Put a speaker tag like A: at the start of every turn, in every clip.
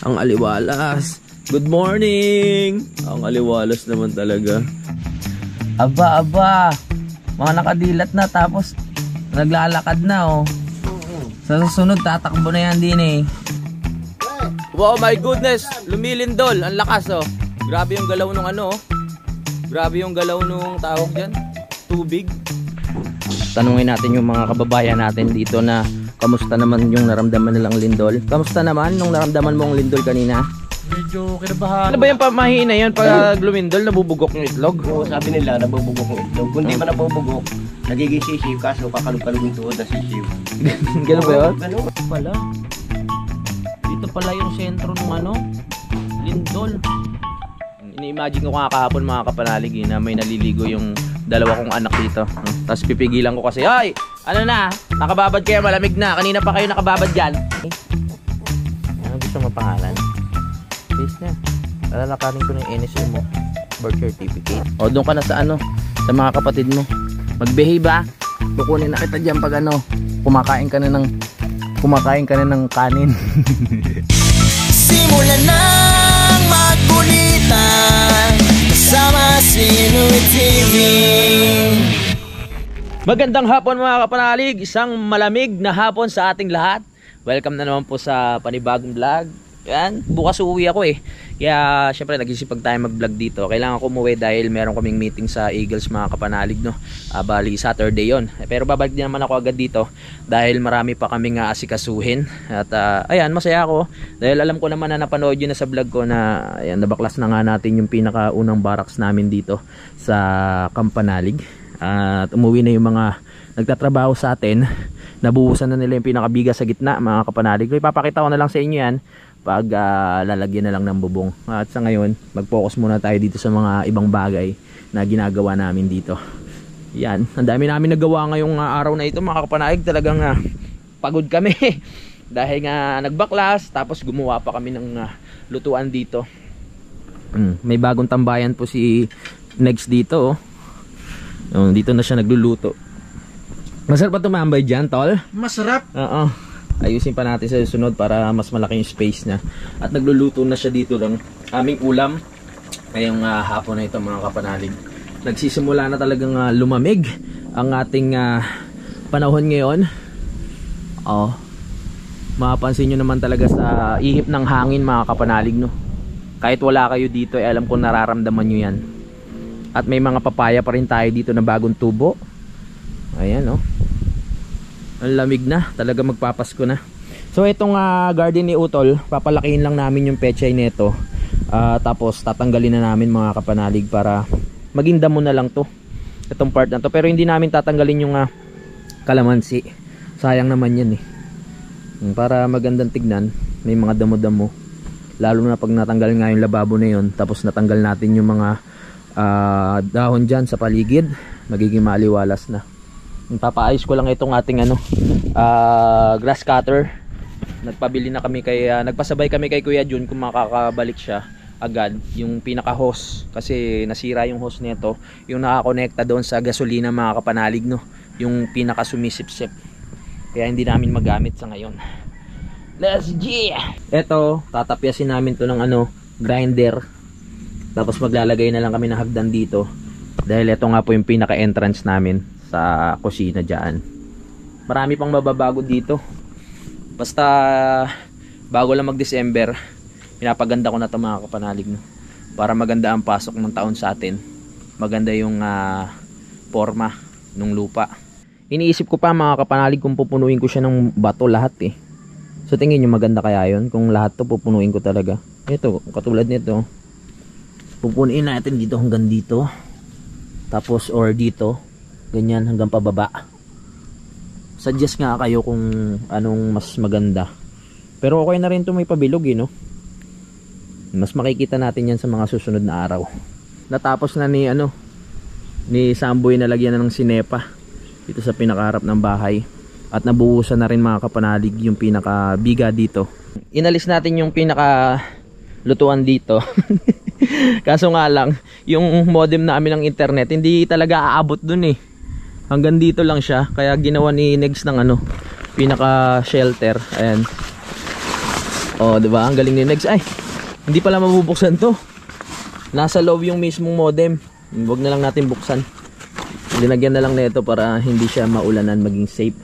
A: Ang aliwalas. Good morning. Ang aliwalas naman talaga. Aba. Mga nakadilat na tapos naglalakad na oh. Sa susunod tatakbo na yan din eh. Wow, my goodness. Lumilindol. Ang lakas oh. Grabe yung galaw nung ano oh. Grabe yung galaw nung tawag dyan. Tubig. Tanungin natin yung mga kababayan natin dito na kamusta naman yung naramdaman nilang lindol. Kamusta naman nung naramdaman mong lindol kanina?
B: Medyo kinabahan.
A: Ano ba yung pamahina yun pag lumindol? Nabubugok yung itlog?
B: Oo, sabi nila nabubugok yung itlog. Kung di ba nabubugok, nagiging sisiw kaso kakalog-kalog yung tuhod na sisiw.
A: Ganun ba yun?
B: Ganun
A: Pala. Dito pala yung sentro ng ano, lindol. Ini-imagine ko kahapon mga kapanalig na may naliligo yung dalawa kong anak dito. Tapos pipigilan ko kasi, ay! Ano na? Nakababad kayo, malamig na. Kanina pa kayo nakababad dyan. Ano gusto mo pangalan? Please na. Lalakarin ko ng NSA mo. Birth certificate. O doon ka na sa ano? Sa mga kapatid mo. Mag-behave ba? Kukunin na kita dyan pag ano. Kumakain ka na ng kanin.
C: Simula nang magkulitan kasama si Nuit TV.
A: Magandang hapon mga kapanalig. Isang malamig na hapon sa ating lahat. Welcome na naman po sa panibagong vlog. Yan, bukas uuwi ako eh. Kaya syempre nag-isipag tayo mag-vlog dito. Kailangan ko umuwi dahil meron kaming meeting sa Eagles mga kapanalig no. Bali Saturday yon. Pero babalik din naman ako agad dito dahil marami pa kaming asikasuhin. At ayan, masaya ako dahil alam ko naman na napanood yun na sa vlog ko na ayan, nabaklas na nga natin yung pinakaunang barracks namin dito sa Kampanalig. At umuwi na yung mga nagtatrabaho sa atin. Nabuhusan na nila yung pinakabiga sa gitna mga kapanalig. Ipapakita ko na lang sa inyo yan pag lalagyan na lang ng bubong. At sa ngayon mag-focus muna tayo dito sa mga ibang bagay na ginagawa namin dito. Yan, ang dami namin nagawa ngayong araw na ito mga kapanalig. Talagang pagod kami dahil nga nagbaklas tapos gumawa pa kami ng lutuan dito. May bagong tambayan po si Next dito oh. Dito na siya nagluluto. Masarap pa tumambay dyan, tol?
B: Masarap.
A: Oo. Ayusin pa natin sa sunod para mas malaki yung space niya. At nagluluto na siya dito ng aming ulam ngayong hapon na ito mga kapanalig. Nagsisimula na talagang lumamig ang ating panahon ngayon. Mapapansin nyo naman talaga sa ihip ng hangin mga kapanalig no. Kahit wala kayo dito alam ko nararamdaman nyo yan. At may mga papaya pa rin tayo dito na bagong tubo. Ayan oh. Ang lamig na, talaga magpapasko na. So itong garden ni Utol, papalakihin lang namin yung pechay nito. Tapos tatanggalin na namin mga kapanalig para maging damo na lang to. Itong part na to, pero hindi namin tatanggalin yung kalamansi. Sayang naman yan eh. Para magandang tignan, may mga damo-damo. Lalo na pag natanggal nga yung lababo na yun, tapos natanggal natin yung mga dahon dyan sa paligid, magiging maliwalas na. Papaayos ko lang itong ating grass cutter. Nagpabili na kami nagpasabay kami kay Kuya Jun kung makakabalik siya agad yung pinaka hose kasi nasira yung hose nito, yung nakakonekta doon sa gasolina mga kapanalig no, yung pinaka sumisip-sip. Kaya hindi namin magamit sa ngayon. Let's go. Ito, tatapyasin namin to ng grinder. Tapos maglalagay na lang kami ng hagdan dito dahil ito nga po yung pinaka entrance namin sa kusina dyan. Marami pang mababago dito. Basta bago lang mag-December, pinapaganda ko na ito mga kapanalig no? Para maganda ang pasok ng taon sa atin. Maganda yung forma ng lupa. Iniisip ko pa mga kapanalig kung pupunuin ko siya ng bato lahat eh. So tingin nyo maganda kaya yun kung lahat to pupunuin ko talaga. Ito, katulad nito, pupunuin natin dito hanggang dito. Tapos or dito, ganyan hanggang pababa. Suggest nga kayo kung anong mas maganda. Pero okay na rin to may pabilog no. Mas makikita natin yan sa mga susunod na araw. Natapos na ni Samboy na lagyan na ng sinepa dito sa pinakaharap ng bahay. At nabuhusan na rin mga kapanalig yung pinakabiga dito. Inalis natin yung pinaka lutuan dito. Kaso nga lang, yung modem namin ng internet hindi talaga aabot dun eh. Hanggang dito lang siya. Kaya ginawa ni Negs ng pinaka shelter. Ayan. Oh, di ba? Ang galing ni Negs. Ay, hindi pala mabubuksan to. Nasa loob yung mismong modem. Huwag na lang natin buksan. Linagyan na lang nito para hindi siya maulanan, maging safe.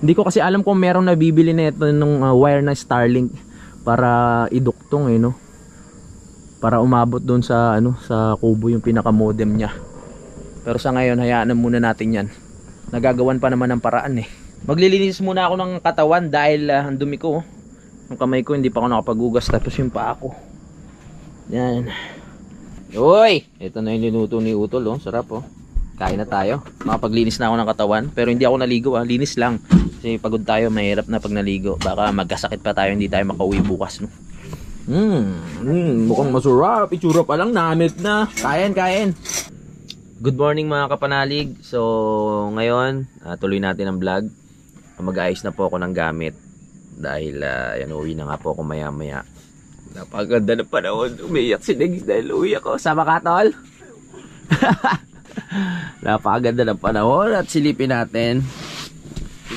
A: Hindi ko kasi alam kung merong nabibili nito ng wire na Starlink para iduktong no. Para umabot doon sa sa kubo yung pinaka modem niya. Pero sa ngayon hayaan na muna natin 'yan. Nagagawan pa naman ng paraan Maglilinis muna ako ng katawan dahil ang dumi ko. Yung kamay ko hindi pa ako nakapaghugas, tapos yung paa ko. Yan. Uy! Ito na yung linuto ni Utol Sarap Kain na tayo. Makapaglinis na ako ng katawan, pero hindi ako naligo linis lang. Kasi pagod tayo, mahirap na pag naligo. Baka magkasakit pa tayo, hindi tayo makauwi bukas mukhang masarap. Itsura pa lang, namit na. Kain. Good morning mga kapanalig. So ngayon, tuloy natin ang vlog. Mag-aayos na po ako ng gamit. Dahil uwi na nga po ako maya maya. Napaganda na panahon. Umiyak si Negs dahil uwi ako. Sama ka, tol? Napakaganda ng panahon. At silipin natin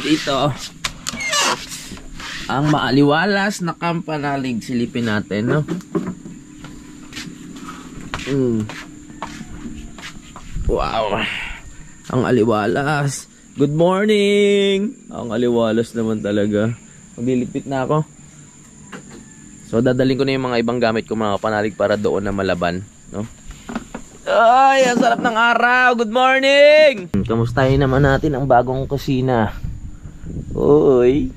A: dito ang maaliwalas na Kampanalig. Silipin natin Wow, ang aliwalas. Good morning. Ang aliwalas naman talaga. Maglilipit na ako. So dadalhin ko na yung mga ibang gamit ko mga kapanalig para doon na malaban Ay, ang sarap ng araw. Good morning. Kamustahin naman natin ang bagong kusina. Uy.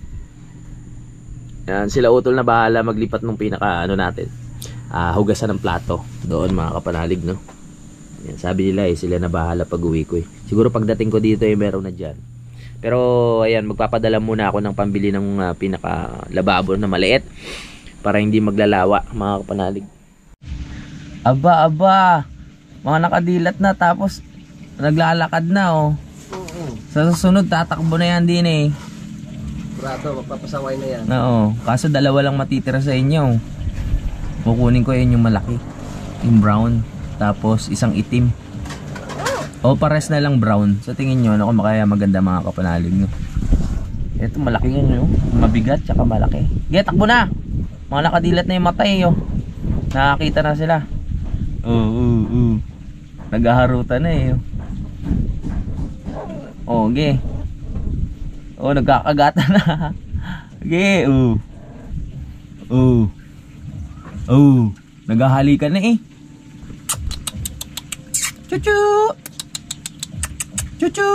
A: Yan, sila Utol na bahala maglipat ng pinaka natin. Hugasan ng plato doon mga kapanalig Yan, sabi nila sila na bahala pag uwi ko Siguro pagdating ko dito meron na dyan. Pero ayan, magpapadala muna ako ng pambili ng pinaka lababo na maliit para hindi maglalawa mga kapanalig. Aba, mga nakadilat na tapos naglalakad na Sa susunod tatakbo na yan din
B: Brato, magpapasaway na yan.
A: Oo, kaso dalawa lang matitira sa inyo. Kukunin ko yun yung malaki, yung brown, tapos isang itim. O pares na lang brown. Sa tingin nyo, kaya maganda mga kapanalig Ito malaki yun mabigat tsaka malaki. Takbo na! Mga nakadilat na yung mata Nakakita na sila. Naghaharutan na nagkakagata na. Naghahalikan na Chuchu! Chuchu!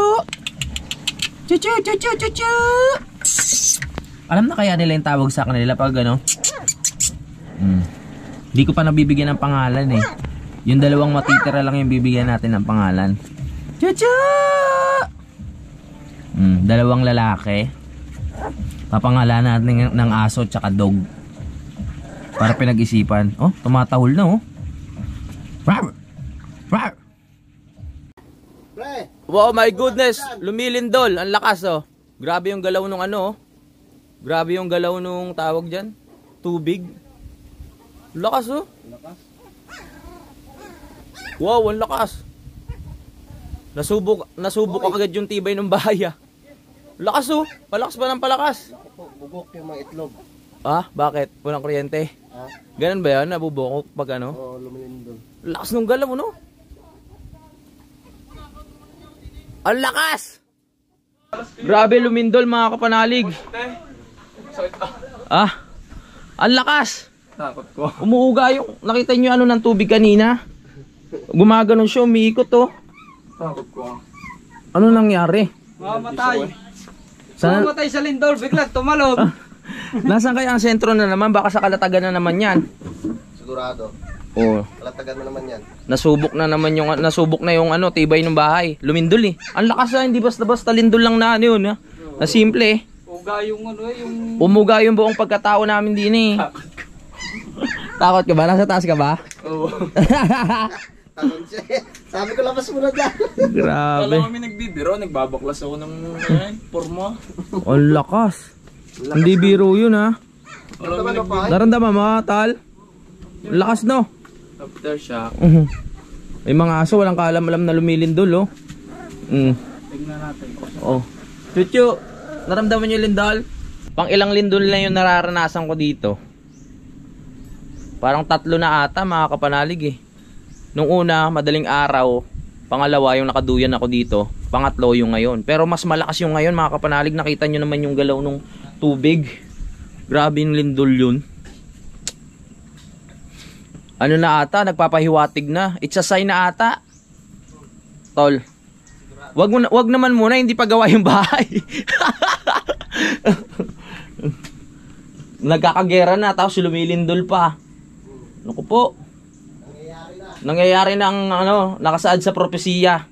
A: Chuchu! Chuchu! Chuchu! Alam na kaya nila yung tawag sa kanila pag Hindi ko pa nabibigyan ng pangalan Yung dalawang matitira lang yung bibigyan natin ng pangalan. Chuchu! Dalawang lalaki. Papangalan natin ng aso tsaka dog. Para pinag-isipan. Tumatahol na Rar! Rar! Wow, my goodness. Lumilindol. Ang lakas Grabe yung galaw nung Grabe yung galaw nung tawag dyan. Tubig. Lakas Lakas. Wow, ang lakas. Nasubok agad yung tibay ng bahay Lakas palakas pa ng palakas.
B: Bugok yung mga itlog.
A: Bakit? Walang kuryente? Ganun ba yan? Nabubukok pag
B: Oo, lumilindol.
A: Lakas nung galaw Ang lakas! Grabe lumindol mga kapanalig. Ang lakas!
B: Takot ko.
A: Umuuga yung, nakita nyo ng tubig kanina? Gumaganon siya, umiikot
B: Takot ko.
A: Ano nangyari?
D: Mamatay.
A: Mamatay
D: sa lindol, biglang tumalog.
A: Nasaan kaya ang sentro na naman? Baka sa Kalatagan na naman yan.
B: Sigurado. Kalatagan na naman yan.
A: Nasubok na yung tibay ng bahay. Lumindol Ang lakas hindi basta-basta lindol lang na yun Na simple
D: Uga yung
A: Umuga yung buong pagkatao namin din Takot ka ba? Nasa taas ka ba?
B: Oo. Sabi ko labas mo na dyan.
A: Grabe.
D: Wala kami nagbibiro, nagbabaklas ako ng porma.
A: Ang lakas. Hindi biro yun Naramdaman mo tal? Lakas
D: Aftershock.
A: May mga aso walang kaalam-alam na lumilindol
D: Tingnan natin.
A: Chuchu, naramdaman nyo lindol? Pang ilang lindol lang yung nararanasan ko dito. Parang 3 na ata mga kapanalig eh. Nung una, madaling araw. Pangalawa, yung nakaduyan ako dito. Pangatlo yung ngayon. Pero mas malakas yung ngayon mga kapanalig. Nakita nyo naman yung galaw ng tubig. Grabe yung lindol yun. Ano na ata, nagpapahiwatig na. It's a sign na ata. Tol. Wag naman muna, hindi pa gawa yung bahay. Nagkakagera na, tapos lumilindol pa. Naku po. Nangyayari na ang nakasaad sa propesiya.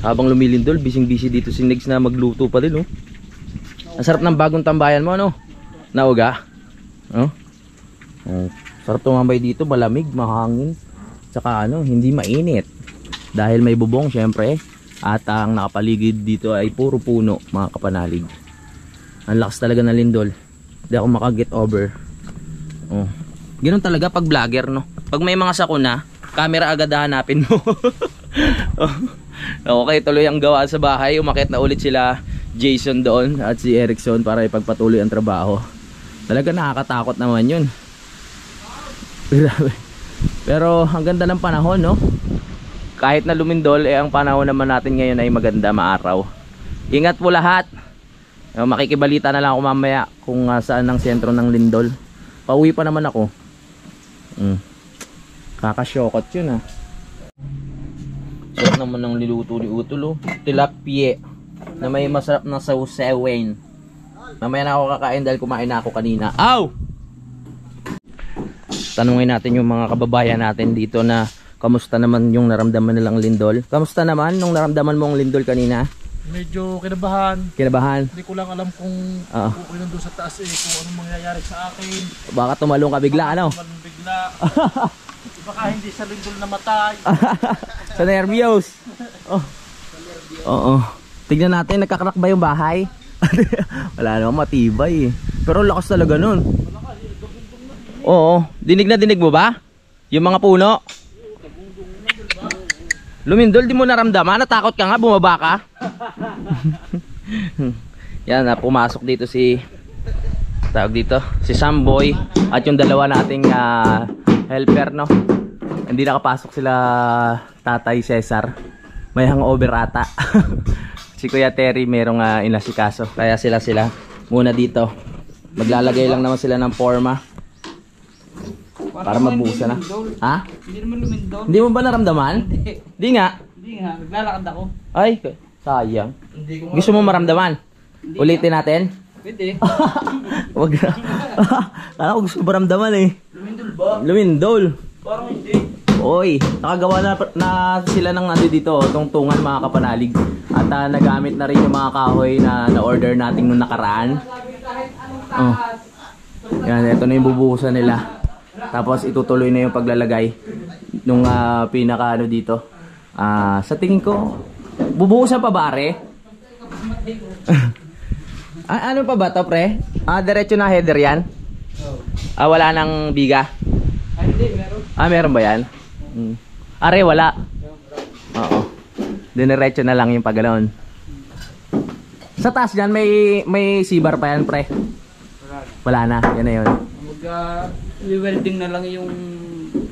A: Habang lumilindol, bising-busy dito si Negs na magluto pa din, oh. Ang sarap ng bagong tambayan mo, ano? Nauga? Oh? Oh. Sarap tumambay dito, malamig, mahangin. Tsaka hindi mainit. Dahil may bubong, syempre. At ang nakapaligid dito ay puro puno, mga kapanalig. Ang lakas talaga ng lindol. Hindi ako makaget over. Oh. Ganun talaga pag vlogger, no? Pag may mga sakuna, camera agad hanapin mo. Okay, tuloy ang gawa sa bahay. Umakyat na ulit sila Jason doon at si Erickson para ipagpatuloy ang trabaho. Talaga nakakatakot naman yun. Pero ang ganda ng panahon, no? Kahit na lumindol, ang panahon naman natin ngayon ay maganda, maaraw. Ingat po lahat. Makikibalita na lang ako mamaya kung saan ang sentro ng lindol. Pauwi pa naman ako. Kakasyokot yun, ha. Sarap naman ng niluto ni Utol, oh. Tilapie na may masarap na sausawan. Mamaya na ako kakain dahil kumain na ako kanina. Aw! Tanungin natin yung mga kababayan natin dito na kamusta naman yung naramdaman nilang lindol. Kamusta naman nung naramdaman mong lindol kanina?
D: Medyo kinabahan.
A: Kinabahan?
D: Hindi ko lang alam kung okay nandun sa taas kung anong mangyayari sa akin.
A: Baka tumalong ka bigla, ano?
D: Tumalong bigla. Baka hindi sa lindol namatay.
A: Sa nervyos. Oh. Oo. Tignan natin, nagkakrak ba yung bahay? Wala naman, matibay eh. Pero lakas talaga nun. Oo. Dinig na dinig mo ba? Yung mga puno? Lumindol, di mo naramdaman? Natakot ka nga, bumaba ka? Yan, pumasok dito si si Samboy at yung dalawa nating helper, no? Hindi nakapasok sila Tatay Cesar. May hangover ata. Si Kuya Terry merong inasikaso. Kaya sila muna dito. Maglalagay lang naman sila ng forma para mabuhusan na. Ha?
D: Hindi naman lumindol.
A: Hindi mo ba naramdaman? Hindi nga.
D: Hindi nga, naglalakad ako.
A: Ay, sayang. Gusto mo maramdaman? Ulitin natin?
D: Pwede.
A: Wag na. Kala ko gusto maramdaman eh.
D: Lumindol ba?
A: Lumindol.
D: Parang hindi.
A: Oy, nakagawa na sila ng dito, tungtungan mga kapanalig. At nagamit na rin yung mga kahoy na na-order natin nung nakaraan. Oh. Yan, ito na yung bubuhusan nila. Tapos itutuloy na yung paglalagay nung pinaka dito. Sa tingin ko, bubuhusan pa ba, are? Ano pa ba to, pre? Diretso na header yan? Wala nang biga?
D: Hindi, meron.
A: Meron ba yan? Are, wala. Oo. Dinerecho na lang yung paganoon. Sa taas dyan, may sibar pa yan, pre? Wala na. Yan na yun.
D: I-welding na lang yung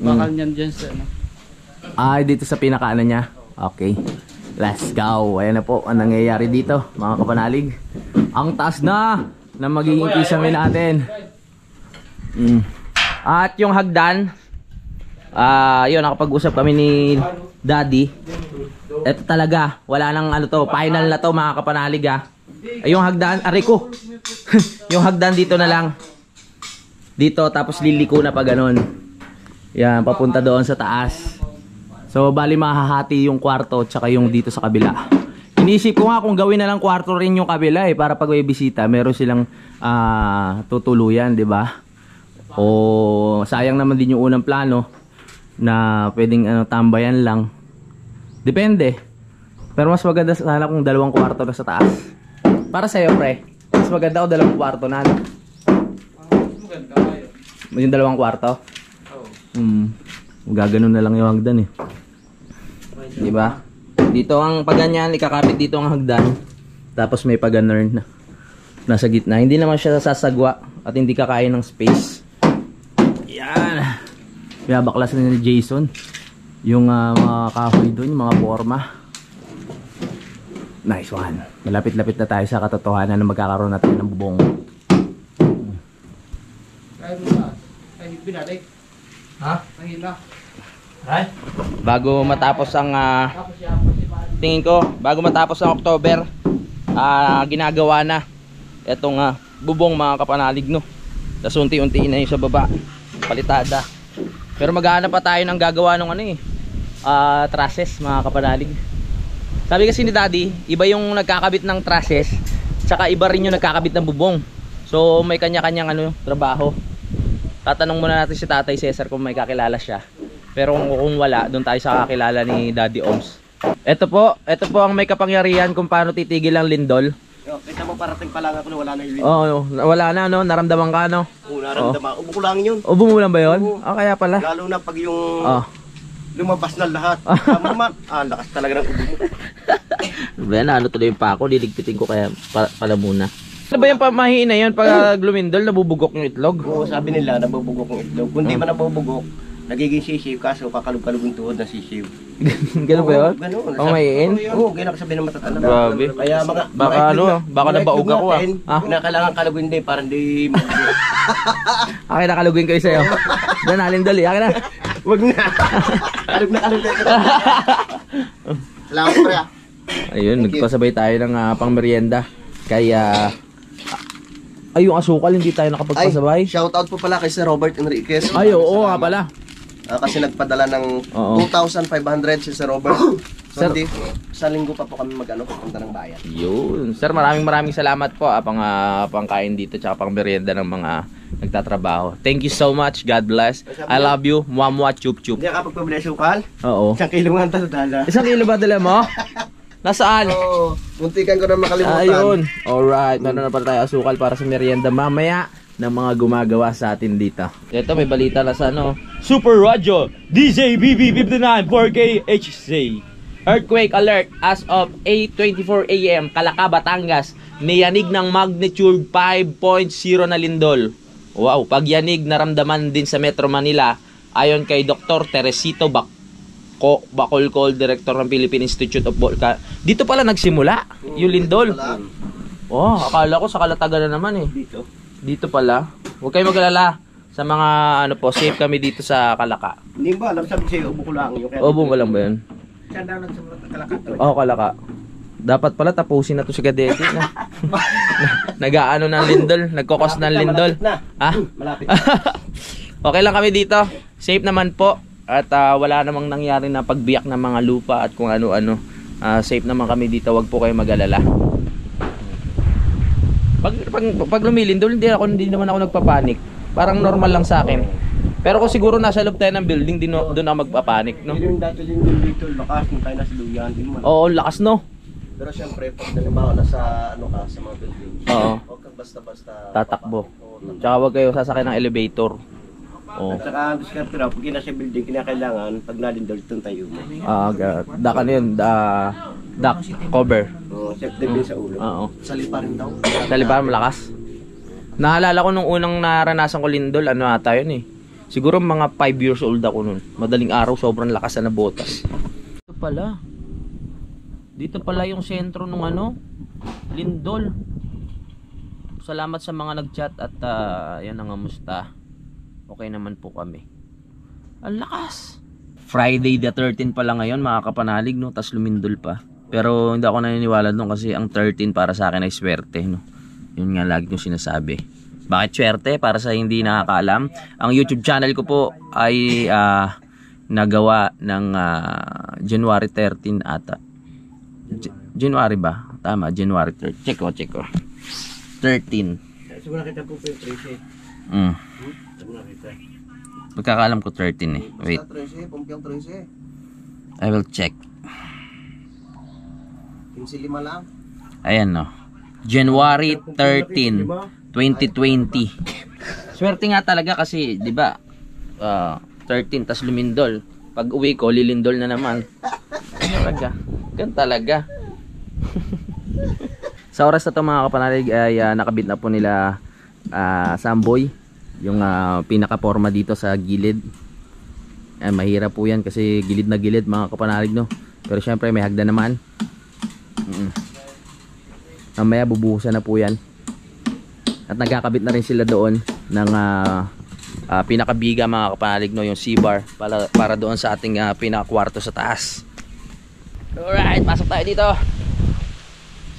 D: bakal niyan dyan sa ano.
A: Dito sa pinakaano niya. Okay. Let's go. Ayan na po ang nangyayari dito, mga kapanalig. Ang taas na magiging kisame natin. At yung hagdan, yun, nakapag-usap kami ni Daddy. Ito talaga, wala nang final na to, mga kapanalig, ha. Yung hagdan, ariko. Yung hagdan dito na lang. Dito, tapos liliko na pa ganun. Yan, papunta doon sa taas. So, bali mahahati yung kwarto tsaka yung dito sa kabila. Inisip ko nga kung gawin na lang kwarto rin yung kabila para pag may bisita, meron silang tutuluyan, di ba? O sayang naman din yung unang plano na pwedeng tambayan lang. Depende. Pero mas maganda sana kung 2 kwarto na sa taas. Para sa'yo, pre, mas maganda o 2 kwarto na, no?
D: Maganda kayo.
A: Yung 2 kwarto? Oo. Gaganon na lang yung hagdan eh. Diba? Dito ang paganyan, ikakapit dito ang hagdan. Tapos may paganorn na nasa gitna. Hindi naman siya sasagwa at hindi kakain ng space. Yan. Binabaklas na ni Jason yung mga kahoy doon, yung mga forma. Nice one. Malapit-lapit na tayo sa katotohanan na magkakaroon na tayo ng bubong.
D: Kaya mo na. Ay, binalik.
A: Ha?
D: Mahila.
A: Ay? Bago matapos ang
D: Tapos siya ako si Mari.
A: tingin ko, bago matapos ang October, ginagawa na etong bubong mga kapanalig, no. Tapos unti-unti na yung sa baba, palitada. Pero maghahanap pa tayo ng gagawa ng trusses mga kapanalig. Sabi kasi ni Daddy, iba yung nagkakabit ng trusses, tsaka iba rin yung nagkakabit ng bubong. So may kanya-kanyang trabaho. Tatanong muna natin si Tatay Cesar kung may kakilala siya. Pero kung wala, doon tayo sa kakilala ni Daddy Oms. Ito po ang may kapangyarihan kung paano titigil ang lindol.
B: Yo, kita mo parating pa lang ako na wala na yung
A: Oo, wala na, no? Naramdaman ka, no?
B: Oo, naramdaman. Ubo ko lang yun.
A: O bumulan ba yun? Kaya pala.
B: Lalo na pag yung lumabas na lahat. Tama, lakas talaga ng ubo mo.
A: Ano tuloy yung pako, liligpitin ko kaya pala muna. Ano ba yung pamahina yun pag lumindol, nabubugok yung itlog?
B: Oo, sabi nila, nabubugok ang itlog. Kung di man nabubugok, nagiging sisiw, kaso kakalog-kalog yung tuhod na sisiw.
A: Ganun ba yun?
B: Ganun.
A: Pamahiin?
B: Oo, ganun sabi ng matatanda.
A: Grabe.
B: Kaya
A: Baka baka nabaog ako
B: Kinakailangan kalugin din para hindi
A: Akin na kalugin kayo sa'yo. Diyan nalindol akin na.
B: wag na. Kalug na kalug. Salamat pre.
A: Ayun, nagpasabay tayo ng pangmerienda. Kaya yung asukal hindi tayo nakapagpasabay.
E: Shoutout po pala kay Sir Robert Enriquez.
A: Ay, oo nga pala.
E: Kasi nagpadala ng
A: Oo.
E: 2,500 si Sir Robert.
A: Sir-
E: So, hindi, sa linggo pa po kami pupunta ng bayan.
A: Yun. Sir, maraming salamat po pangkain dito tsaka pang merienda ng mga nagtatrabaho. Thank you so much. God bless. I love you. Mwah chup chup.
B: Hindi ka pagpabili ng sukal.
A: Oo.
B: 1 kilo nga dala.
A: 1 kilo ba dala mo? Nasaan?
E: Oo, muntikan ko na makalimutan.
A: Ayun. Alright. Meron na pala tayo asukal para sa merienda mamaya ng mga gumagawa sa atin dito. Ito may balita na sa Super Radio DJ BB59 4K HC. Earthquake alert as of 8:24 AM Calaca, Batangas. Niyanig ng magnitude 5.0 na lindol. Wow, pagyanig naramdaman din sa Metro Manila ayon kay Dr. Teresito Bacolcol, Director ng Philippine Institute of Volcanoes. Dito pala nagsimula yung lindol. Oh, akala ko sa Calatagan na naman eh. Dito pala. Huwag kayo mag-alala. Sa mga safe kami dito sa Calaca.
B: Hindi ba alam sabi sa'yo, ubo ko lang yung
A: Obo mo lang ba yun?
B: Saan daw nagsimula ng Calaca?
A: Oo, Calaca. Dapat pala tapusin na to si Gadeti na. Nag-aano ng lindol, nagkokos ng lindol.
B: Malapit na.
A: Ha?
B: Malapit.
A: Okay lang kami dito. Safe naman po. At wala namang nangyari na pagbiyak ng mga lupa at kung ano-ano. Safe naman kami dito. Wag po kayo mag-alala. Pag lumilindol, hindi naman ako nagpapanik. Parang normal lang sa akin. Pero kung siguro nasa loob tayo ng building, doon ako magpapanik, no?
B: Yung dati lindol dito, lakas nung tayo nasa luyan.
A: Oo, lakas, no?
E: Pero syempre, pag nalimbawa na sa sa mga building,
A: Oo.
E: huwag kang basta-basta
A: Tatakbo.
E: Oo,
A: Tsaka wag kayo sasakay ng elevator. Oo.
B: At saka, discard pero pag nasa building, kinakailangan, pag nalindol, itong tayo mo.
A: Dak ano yun, duck cover.
B: Safe din sa ulo.
A: Oo.
E: Salipa rin daw.
A: Sa liparan malakas. Naalala ko nung unang naranasan ko lindol, ano ata yun eh. Siguro mga 5 years old ako nun. Madaling araw, sobrang lakas na botas. Dito pala. Dito pala yung sentro nung lindol. Salamat sa mga nag-chat at yan ang amusta. Okay naman po kami. Ang lakas. Friday the 13 pala ngayon mga kapanalig, no? Tas lumindol pa. Pero hindi ako naniniwala doon kasi ang 13 para sa akin ay swerte, no? Yun nga lagi kong sinasabi. Bakit swerte? Para sa hindi nakakaalam, ang YouTube channel ko po ay nagawa ng January 13 ata. January ba? Tama, January 13. Check ko. 13.
B: Siguro nakita po yung 13. Siguro nakita.
A: Pagkakaalam ko 13 eh. Wait,
E: Sa 13, pumpiang 13.
A: I will check.
E: 15 lang.
A: Ayan no. January 13, 2020. Swerte nga talaga kasi, 'di ba? 13 tas lumindol. Pag uwi ko, lilindol na naman. Gan talaga. Sa oras na to mga kapanalig ay nakabit na po nila Samboy yung pinaka-forma dito sa gilid. Mahirap po yan kasi gilid na gilid mga kapanalig, no? Pero syempre may hagdan naman. Mamaya bubuhusan na po yan. At nagkakabit na rin sila doon ng pinakabiga mga kapanalig, no? Yung C-bar para doon sa ating pinaka-kwarto sa taas. Alright, pasok tayo dito.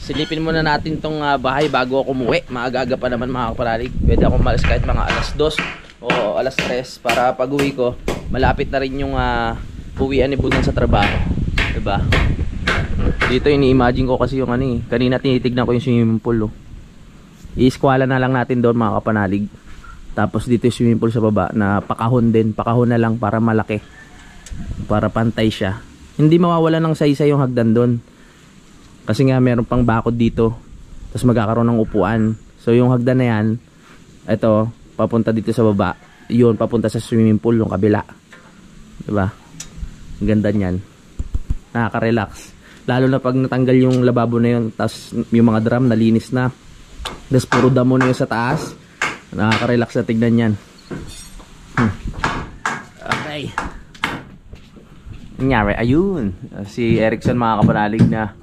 A: Silipin muna natin tong bahay bago ako umuwi. Maaga-aga pa naman mga kapanalig. Pwede ako malas kahit mga alas 2 o alas 3 para pag uwi ko malapit na rin yung uwian ni Budang sa trabaho, diba? Dito ini-imagine ko kasi yung kanina tinitignan ko yung swimming pool, i-squala na lang natin doon mga kapanalig. Tapos dito yung swimming pool sa baba na pakahon din, pakahon na lang para malaki, para pantay siya, hindi mawawala ng saysay yung hagdan doon kasi nga meron pang bakod dito, tapos magkakaroon ng upuan. So yung hagdan na yan, ito papunta dito sa baba, yun papunta sa swimming pool yung kabila, diba? Ang ganda niyan, nakaka-relax lalo na pag natanggal yung lababo na yun, tapos yung mga drum nalinis na, tapos puro damo na yun sa taas. Nakaka-relax na tignan yan. Okay, nangyari, ayun si Erickson mga kapanalig na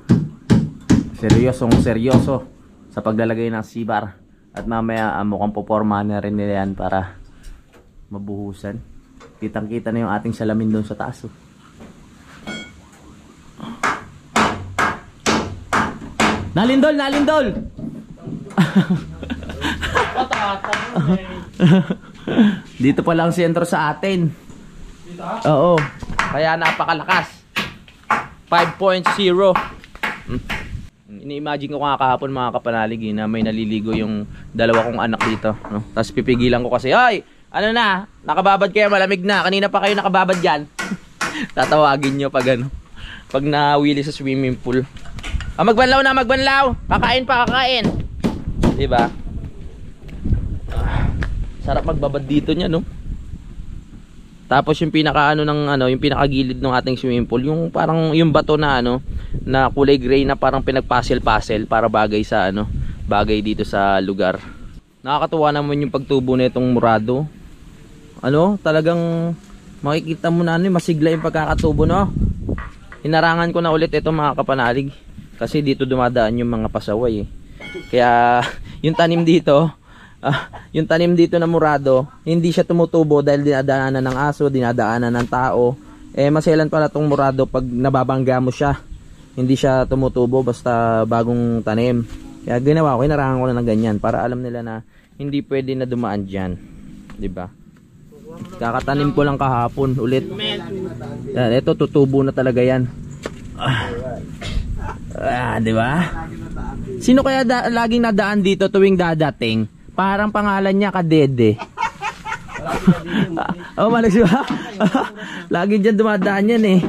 A: seryoso sa paglalagay ng C-bar. At mamaya mukhang poporma na rin nila yan para mabuhusan. Kitang kita na yung ating salamin doon sa taas. Nalindol! Dito pa lang sentro sa atin. Oo, kaya napakalakas. 5.0. Ini-imagine ko kahapon mga kapanalig na may naliligo yung dalawa kong anak dito, no? Tapos pipigilan ko kasi, ay, ano na, nakababad kayo, malamig na, kanina pa kayo nakababad dyan. Tatawagin nyo pag pag nawili sa swimming pool. Magbanlaw na, magbanlaw, kakain pa, kakain, diba? Sarap magbabad dito nya, no? Tapos yung pinaka yung pinakagilid ng ating swimming pool, yung parang yung bato na na kulay gray na parang pinagpuzzle-puzzle para bagay sa bagay dito sa lugar. Nakakatuwa naman yung pagtubo na itong murado. Talagang makikita mo na masigla yung pagkakatubo, no? Hinarangan ko na ulit ito mga kapanalig kasi dito dumadaan yung mga pasaway, Kaya yung tanim dito na murado, hindi siya tumutubo dahil dinadaanan ng aso, dinadaanan ng tao. Maselan pala tong murado pag nababangga mo siya. Hindi siya tumutubo basta bagong tanim. Kaya ginawa ko, hinarangan ko na ng ganyan para alam nila na hindi pwede na dumaan dyan, diba? Kakatanim ko lang kahapon ulit. Yan, ito tutubo na talaga yan. Diba? Sino kaya laging nadaan dito tuwing dadating? Parang pangalan niya Kadede. Malas ba? Lagi dyan dumadaan yan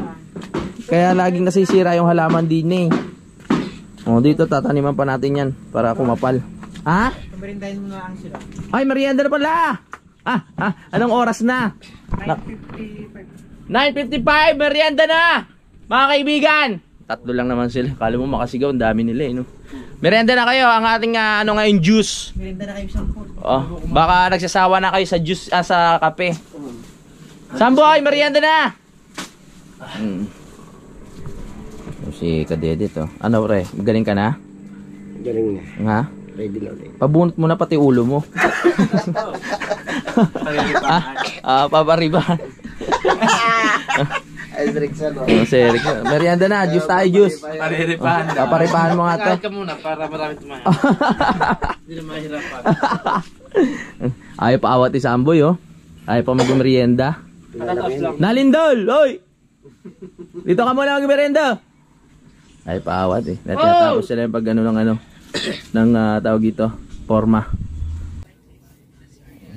A: Kaya laging nasisira yung halaman din dito tataniman pa natin yan para kumapal.
D: Merindahin mo na lang sila.
A: Ay, merienda na pala. Anong oras na? 9:55, merienda na. Mga kaibigan. Tatlo lang naman sila. Kala mo makasigaw, ang dami nila Merienda na kayo, ang ating ngayon juice.
D: Merinda na kayo sa food.
A: Baka nagsasawa na kayo sa juice, sa kape. Samboy, merienda na. Si Kadede to. Ano pre, magaling ka na?
B: Galing na.
A: Ha?
B: Ready na ulit.
A: Pabunot mo na pati ulo mo. Papariban.
E: Ay, Rickson.
A: Merienda na, juice tayo, juice. Paparipahan mo nga to.
D: Kahit ka muna para marami tumahan. Hindi na mahirapan.
A: Ayaw pa awat sa Amboy, Ayaw pa mag-merienda. Nalindol! Oy! Dito ka muna mag-merienda. Ayaw pa awat Tinatapos sila yung pag ng tawag ito, forma.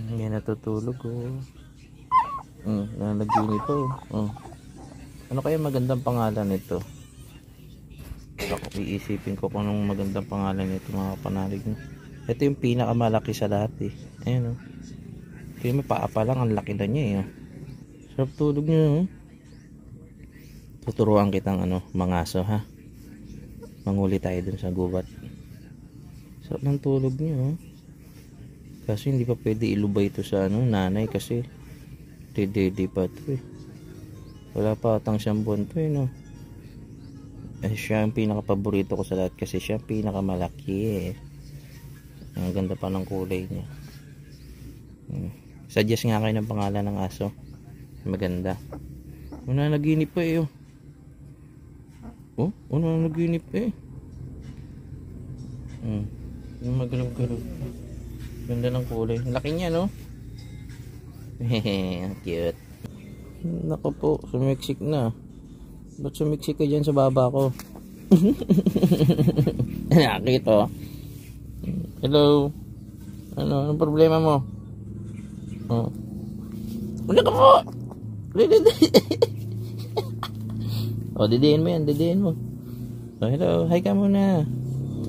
A: May natutulog nalaginip po. Ano kaya magandang pangalan nito? Ako iisipin ko kung anong magandang pangalan nito mga kapanalig. Ito yung pinakamalaki sa lahat Ayan Kaya may paa pa lang, ang laki na niya Sarap tulog niya Tuturuan kitang mangaso Manghuli tayo dun sa gubat. Sarap ng tulog niya Kasi hindi pa pwede ilubay ito sa ano, nanay kasi dede pa ito eh. Wala pa atang siyang buwan to eh, no? Eh, siya ang pinaka-paborito ko sa lahat kasi siya ang pinakamalaki eh. Ang ganda pa ng kulay niya. Suggest nga kayo ng pangalan ng aso. Maganda. Una naginip pa eh, oh. Oh, una naginip pa eh. Yung magalog-galog. Ganda ng kulay. Laki niya, no? Hehe, cute. Nako po, sumiksik na. Ba't sumiksik ka dyan sa baba ko? Nakita. Hello. Anong problema mo? Oh. Ano ka po? Oh, didiin mo yan, didiin mo. Oh, hello, hi ka muna.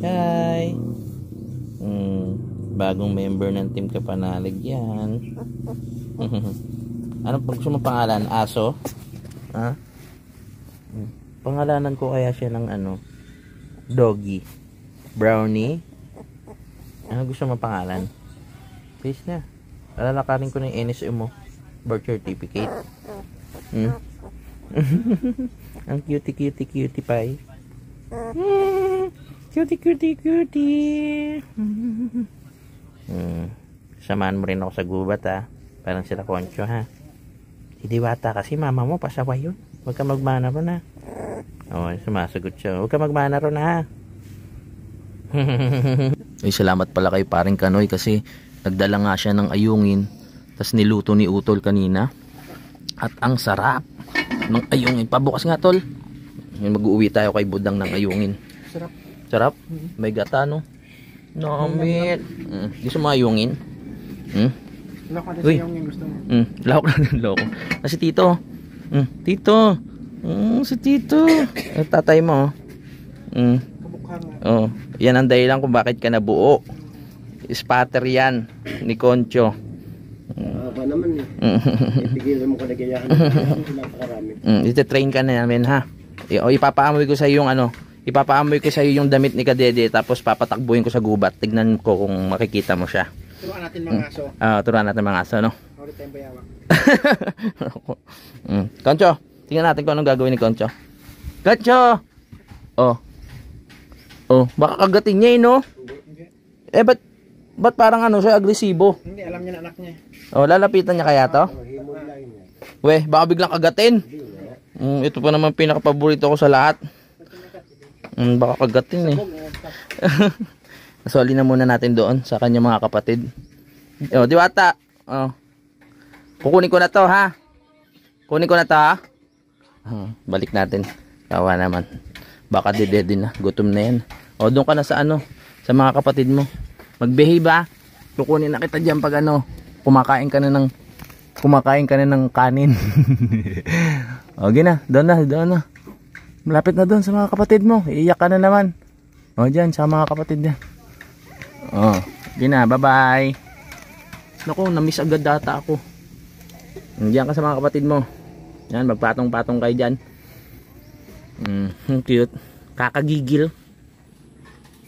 A: Hi. Bagong member ng Team Kapanalig yan. Ano pag gusto mo pangalan? Aso? Ha? Pangalanan ko kaya siya ng ano? Doggy. Brownie. Ano gusto mo pangalan? Please na. Alalakarin ko na yung NSO mo. Birth certificate. Ang cutie pie. Cutie. Samahan mo rin ako sa gubat ha. Parang sila Concho ha. Si Diwata kasi mama mo pasaway yun. Huwag ka magmana ron ha. Oo, sumasagot siya. Huwag ka magmana ron ha. Ay, salamat pala kay paring Kanoy kasi nagdala nga siya ng ayungin. Tapos niluto ni Utol kanina. At ang sarap ng ayungin. Pabukas nga tol. Mag-uwi tayo kay Budang ng ayungin. Sarap? May gata no? Namit. Gusto mo ayungin?
E: Loko na
A: Uy.
E: sa yung gusto mo.
A: Lako na ng loko. Si Tito. Tito. Si Tito. Tatay mo.
E: Kabukhan nga.
A: Oh, yan ang dahilan kung bakit ka nabuo. Spatter yan ni Concho.
E: Ba naman eh. Ipigilan mo ka nagayahan. Napakarami.
A: Ite-train ka na namin ha. O ipapaamoy ko sa iyo yung ano, ipapaamoy ko sa iyo yung damit ni Kadede tapos papatakbuhin ko sa gubat. Tignan ko kung makikita mo siya.
E: Turuan natin mga aso.
A: Turuan natin mga aso, no?
E: Ulit tayong bayawak.
A: Concho, tingnan natin kung anong gagawin ni Concho. Concho! Oh, baka kagatin niya eh, no?
E: Hindi.
A: Eh, ba't parang ano siya, agresibo?
E: Hindi, alam niya na anak niya.
A: Oh, lalapitan niya kaya to? Weh, baka biglang kagatin. Ito pa naman pinaka-paborito ko sa lahat. Baka kagatin eh. Nasoli na muna natin doon sa kanyang mga kapatid. Oh, Diwata. Oh. Kukunin ko na to ha. Kunin ko na to ha. Balik natin. Tawa naman. Baka dede din na. Gutom na yan. O, doon ka na sa ano. Sa mga kapatid mo. Mag-behave ha. Kukunin na kita dyan pag ano. Kumakain ka na ng kanin. Okay na. Doon na. Malapit na doon sa mga kapatid mo. Iiyak ka na naman. O, dyan sa mga kapatid niya. Oh, yun na, bye-bye. Naku, na-miss agad data ako. Diyan ka sa mga kapatid mo. Yan, magpatong-patong kayo dyan. Cute. Kakagigil.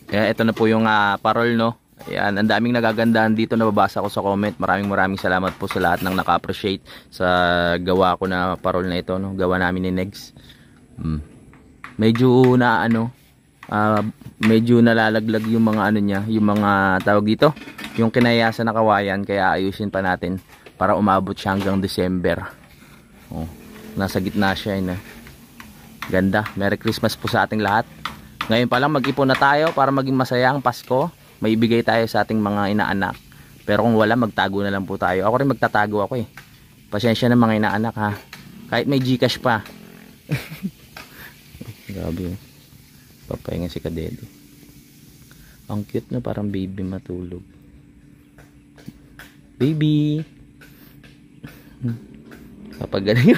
A: Kaya ito na po yung parol, no. Ayan, ang daming nagagandahan dito, nababasa ko sa comment. Maraming salamat po sa lahat ng naka-appreciate sa gawa ko na parol na ito, no. Gawa namin ni Negs. Medyo na medyo nalalaglag yung mga ano niya, yung mga tawag dito, yung kinayasan na kawayan, kaya ayusin pa natin para umabot siya hanggang December. Oh, nasa gitna siya yun. Ganda. Merry Christmas po sa ating lahat. Ngayon pa lang mag-ipon na tayo para maging masaya ang Pasko. May ibigay tayo sa ating mga inaanak. Pero kung wala, magtago na lang po tayo. Ako rin magtatago ako eh. Pasensya na mga inaanak ha. Kahit may Gcash pa. Grabe. Papahinga si Kadede. Ang cute na, parang baby matulog. Baby. Kapag galing.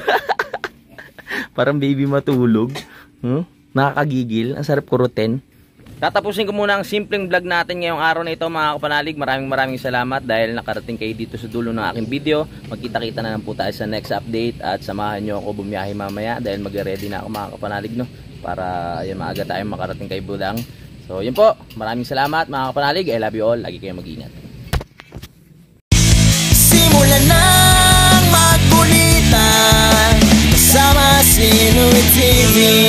A: Parang baby matulog. Nakakagigil. Ang sarap kurutin. Tatapusin ko muna ang simpleng vlog natin ngayong araw na ito mga kapanalig. Maraming salamat dahil nakarating kayo dito sa dulo ng aking video. Magkita-kita na lang po tayo sa next update. At samahan nyo ako bumiyahe mamaya dahil mag-ready na ako mga kapanalig, no? Para yun, maaga tayong makarating kay Budang. So yun po, maraming salamat mga kapanalig. I love you all, lagi kayong mag-ingat.
C: TV.